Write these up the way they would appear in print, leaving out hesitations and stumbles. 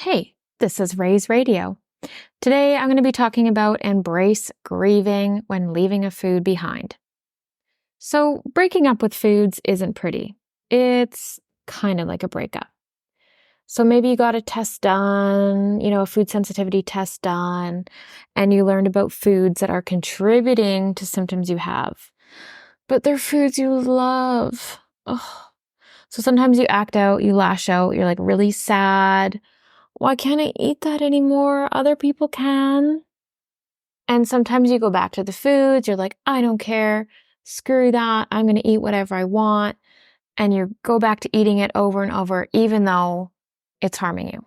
Hey, this is Ray's Radio. Today I'm going to be talking about embrace grieving when leaving a food behind. So, breaking up with foods isn't pretty. It's kind of like a breakup. So maybe you got a test done, a food sensitivity test done, and you learned about foods that are contributing to symptoms you have. But they're foods you love. Oh. So sometimes you act out, you lash out, you're like really sad. Why can't I eat that anymore? Other people can. And sometimes you go back to the foods. You're like, I don't care. Screw that. I'm going to eat whatever I want. And you go back to eating it over and over, even though it's harming you.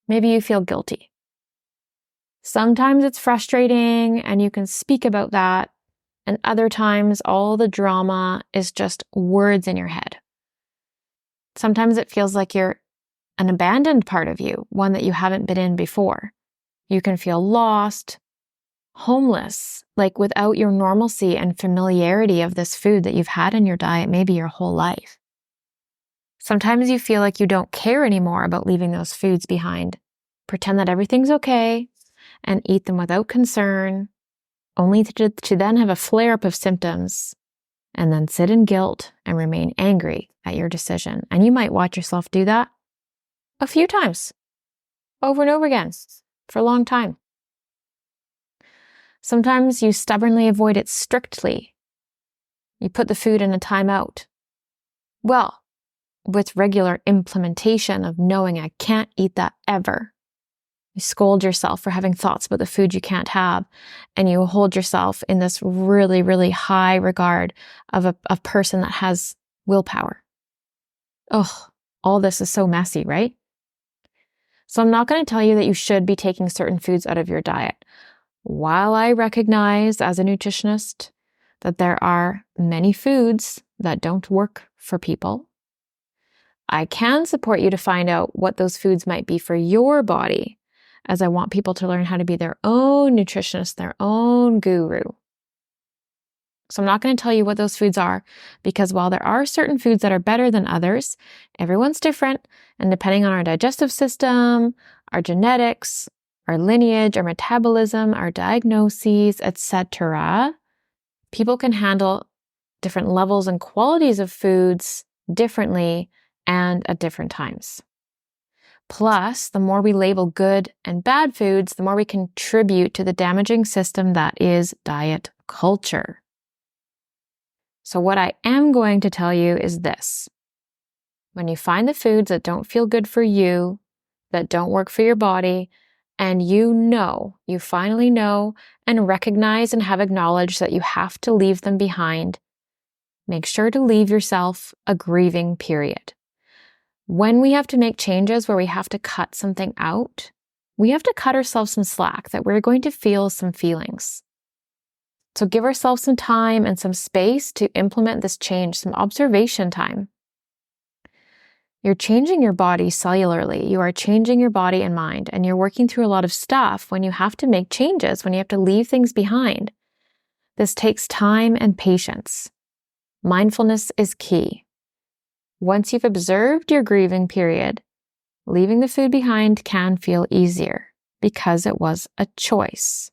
Maybe you feel guilty. Sometimes it's frustrating and you can speak about that. And other times all the drama is just words in your head. Sometimes it feels like you're an abandoned part of you, one that you haven't been in before. You can feel lost, homeless, like without your normalcy and familiarity of this food that you've had in your diet maybe your whole life. Sometimes you feel like you don't care anymore about leaving those foods behind. Pretend that everything's okay and eat them without concern, only to then have a flare-up of symptoms and then sit in guilt and remain angry at your decision. And you might watch yourself do that a few times, over and over again, for a long time. Sometimes you stubbornly avoid it strictly. You put the food in a timeout. Well, with regular implementation of knowing I can't eat that ever. You scold yourself for having thoughts about the food you can't have, and you hold yourself in this really, really high regard of a person that has willpower. Oh, all this is so messy, right? So I'm not going to tell you that you should be taking certain foods out of your diet. While I recognize as a nutritionist that there are many foods that don't work for people, I can support you to find out what those foods might be for your body, as I want people to learn how to be their own nutritionist, their own guru. So I'm not going to tell you what those foods are, because while there are certain foods that are better than others, everyone's different. And depending on our digestive system, our genetics, our lineage, our metabolism, our diagnoses, etc., people can handle different levels and qualities of foods differently and at different times. Plus, the more we label good and bad foods, the more we contribute to the damaging system that is diet culture. So what I am going to tell you is this. When you find the foods that don't feel good for you, that don't work for your body, and you finally know and recognize and have acknowledged that you have to leave them behind, make sure to leave yourself a grieving period. When we have to make changes where we have to cut something out, we have to cut ourselves some slack, that we're going to feel some feelings. So give ourselves some time and some space to implement this change, some observation time. You're changing your body cellularly. You are changing your body and mind, and you're working through a lot of stuff when you have to make changes, when you have to leave things behind. This takes time and patience. Mindfulness is key. Once you've observed your grieving period, leaving the food behind can feel easier because it was a choice.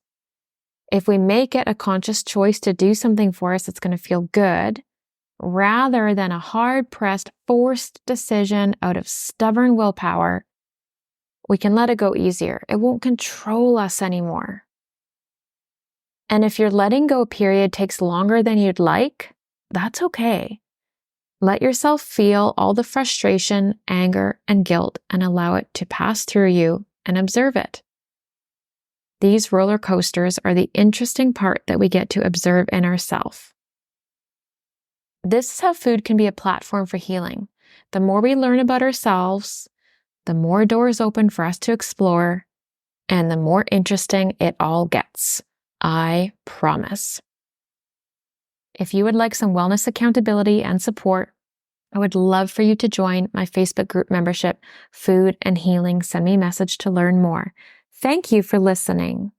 If we make it a conscious choice to do something for us that's going to feel good, rather than a hard-pressed, forced decision out of stubborn willpower, we can let it go easier. It won't control us anymore. And if your letting go period takes longer than you'd like, that's okay. Let yourself feel all the frustration, anger, and guilt and allow it to pass through you and observe it. These roller coasters are the interesting part that we get to observe in ourselves. This is how food can be a platform for healing. The more we learn about ourselves, the more doors open for us to explore, and the more interesting it all gets. I promise. If you would like some wellness accountability and support, I would love for you to join my Facebook group membership, Food and Healing. Send me a message to learn more. Thank you for listening.